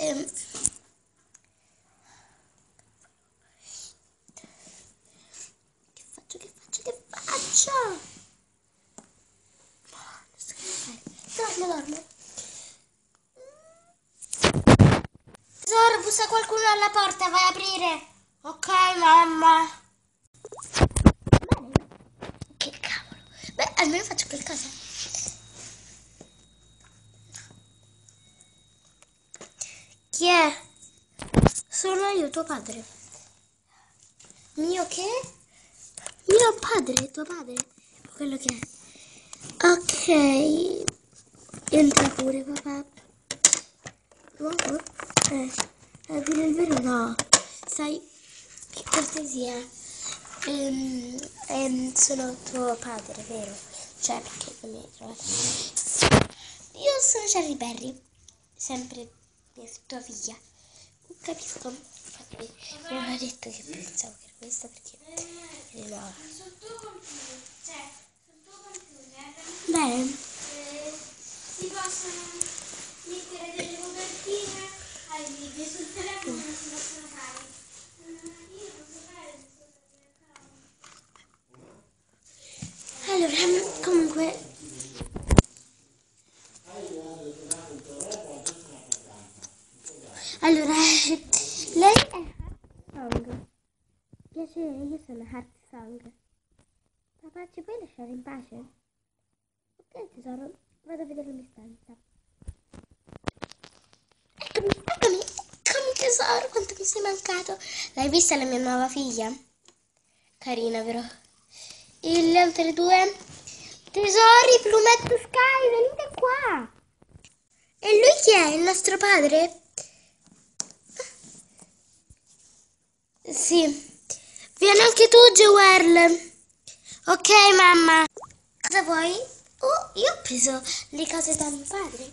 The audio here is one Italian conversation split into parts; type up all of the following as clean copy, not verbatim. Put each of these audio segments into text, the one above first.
Ehm, che faccio? Dormo. Tesoro, bussa qualcuno alla porta, vai a aprire. Ok, mamma. Bene. Che cavolo. Beh, almeno faccio qualcosa. Chi è? Sono io, tuo padre. Mio che? Mio padre, tuo padre. Quello che è. Ok. Entra pure, papà. Oh, a dire il vero no. Sai, che cortesia. Sono tuo padre, vero? Cioè, perché non mi hai trovato? Io sono Cherry Berry, sempre tua figlia. Capisco. Infatti, mi aveva detto che pensavo che era questa perché no. Bene. Si possono mettere delle copertine ai libri sul telefono, non si possono fare. Io posso fare allora, comunque allora lei è Heartsong. Piacere, io sono Heartsong. Papà, ci puoi lasciare in pace? Ok tesoro, vado a vedere la mia stanza. Eccomi tesoro, quanto mi sei mancato. L'hai vista la mia nuova figlia? Carina, vero? E le altre due? Tesori, Plumetto Sky, venite qua. E lui chi è? Il nostro padre? Sì. Vieni anche tu, Jewel. Ok, mamma. Cosa vuoi? Oh, io ho preso le cose da mio padre.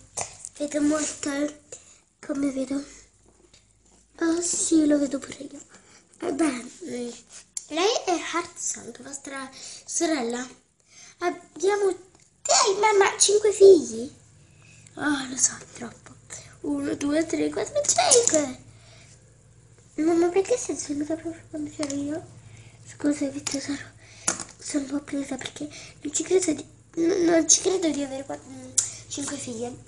Vedo molto. Come vedo? Oh sì, lo vedo pure io. Lei è Heartsong, vostra sorella. Abbiamo, dai mamma, 5 figli. Oh, lo so, è troppo. 1, 2, 3, 4, 5. Mamma, perché sei svenuta proprio quando c'ero io? Scusa, tesoro, sono un po' presa perché non ci credo di avere 5 figlie.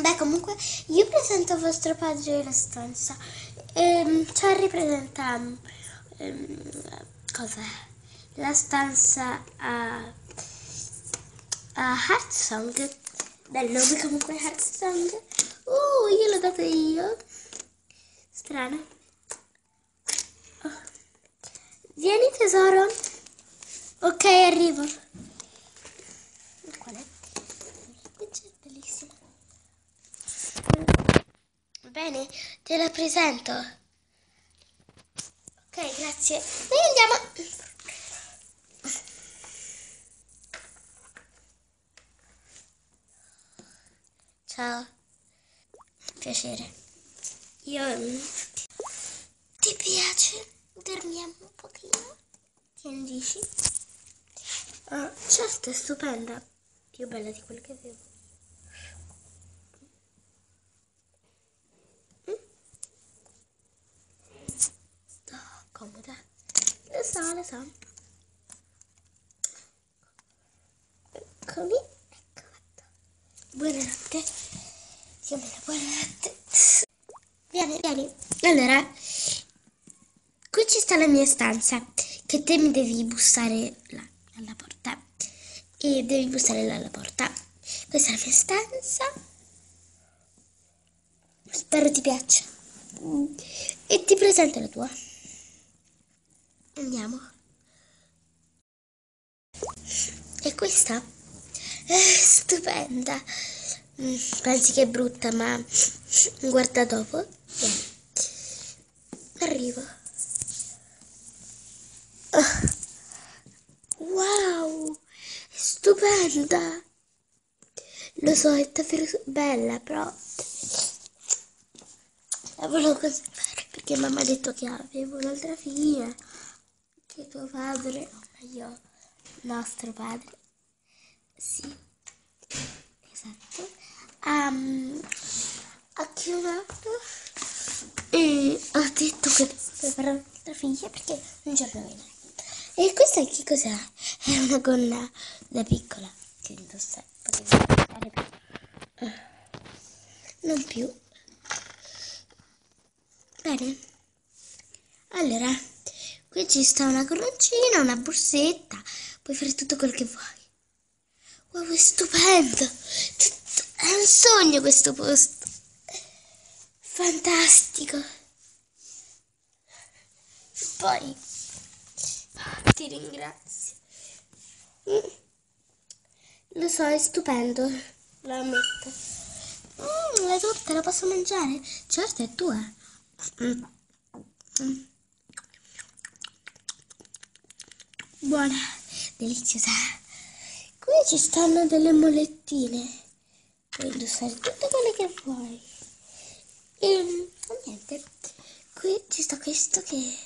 Beh, comunque, io presento vostro padre la stanza. Cherry presenta cos'è? La stanza a Heartsong. Bel nome comunque Heartsong. Io l'ho dato io. Strano. Oh. Vieni tesoro. Ok, arrivo. Qual è? C'è bellissima. Bene, te la presento. Ok, grazie. Noi andiamo. Ciao. Piacere. Io... Ti piace? Dormiamo un pochino? Che ne dici? Ah, certo, è stupenda. Più bella di quella che avevo. Oh, comoda. Lo so. Eccomi. Ecco fatto. Buonanotte. Buonanotte. Vieni. Allora, qui ci sta la mia stanza, che te mi devi bussare là, alla porta. E devi bussare là alla porta. Questa è la mia stanza. Spero ti piaccia. E ti presento la tua. Andiamo. E questa? È stupenda. Pensi che è brutta, ma guarda dopo. Vieni. Arrivo. Wow, è stupenda. Lo so, è davvero bella, però la volevo conservare perché mamma ha detto che avevo un'altra figlia, che tuo padre, o meglio, nostro padre, sì, esatto. Ok, chiamato e ho detto che preparerò l'altra figlia perché un giorno viene. E questa che cos'è? È una gonna da piccola che indossa, non più. Bene. Allora, qui ci sta una coroncina, una borsetta, puoi fare tutto quello che vuoi. Wow, è stupendo! È un sogno questo posto! Fantastico! Poi, ti ringrazio. Lo so, è stupendo, lo ammetto. La torta la posso mangiare? Certo, è tua. Buona, deliziosa. Qui ci stanno delle molettine. Puoi indossare tutte quelle che vuoi. E niente, qui ci sta questo che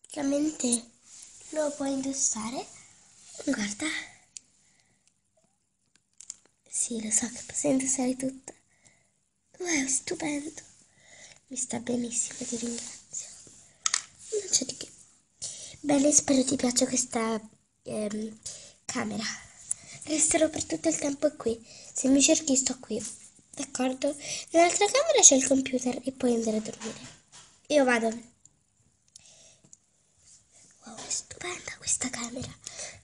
praticamente lo puoi indossare. Guarda. Sì, lo so che posso indossare tutto. Wow, è stupendo. Mi sta benissimo, ti ringrazio. Non c'è di che. Bene, spero ti piaccia questa camera. Resterò per tutto il tempo qui. Se mi cerchi sto qui. D'accordo? Nell'altra camera c'è il computer e puoi andare a dormire. Io vado. Wow, è stupenda questa camera.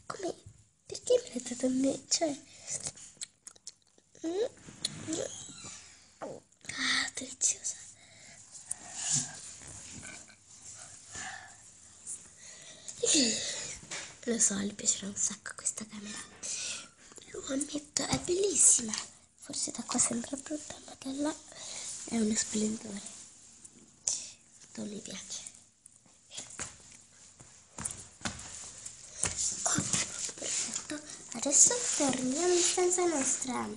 Come? Perché me l'hai data a me? Cioè... Ah, deliziosa. Lo so, le piacerà un sacco questa camera. Lo ammetto, è bellissima. Forse da qua sembra brutta, ma da là è uno splendore. Non mi piace. Oh, perfetto. Adesso torniamo in stanza nostra.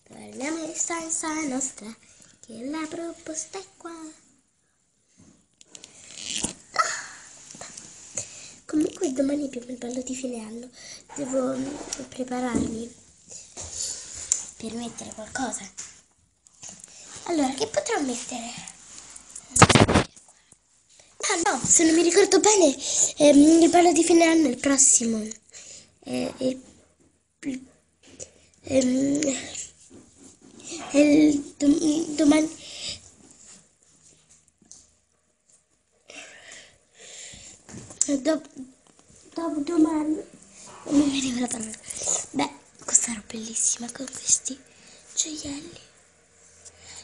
Torniamo in stanza nostra, che la proposta è qua. Comunque domani abbiamo il ballo di fine anno, devo prepararmi per mettere qualcosa. Allora, che potrò mettere? Ah no, se non mi ricordo bene, il ballo di fine anno è il prossimo. Domani. Dopo domani non mi veniva la parola. Beh, questa era bellissima con questi gioielli.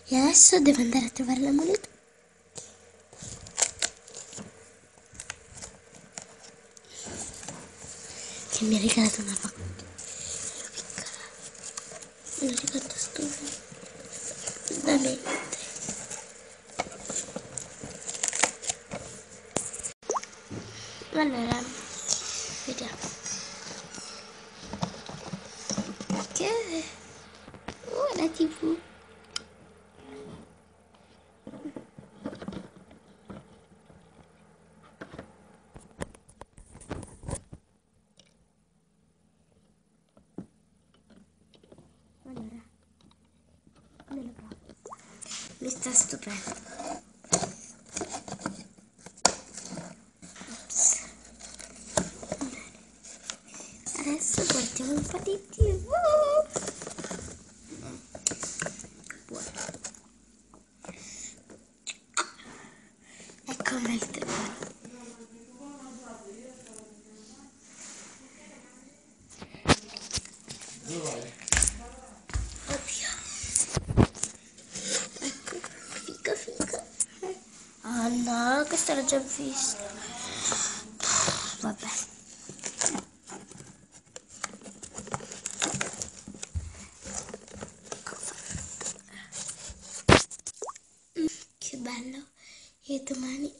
E adesso devo andare a trovare la moneta. Che mi ha regalato una pacca piccola. Non ricordo stupidamente. Allora, vediamo. Che? La TV. Allora, me lo provo. Mi sta stupendo. Adesso guardiamo un po' di TV. Buono. Ecco un bel telefono. Oddio. Ecco, figa. Oh no, questa l'ho già vista. Vabbè. Che bello. E domani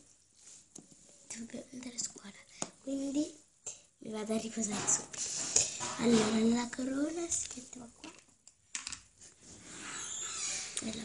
devo andare a scuola, quindi mi vado a riposare subito. Allora, la corona si metteva qua e la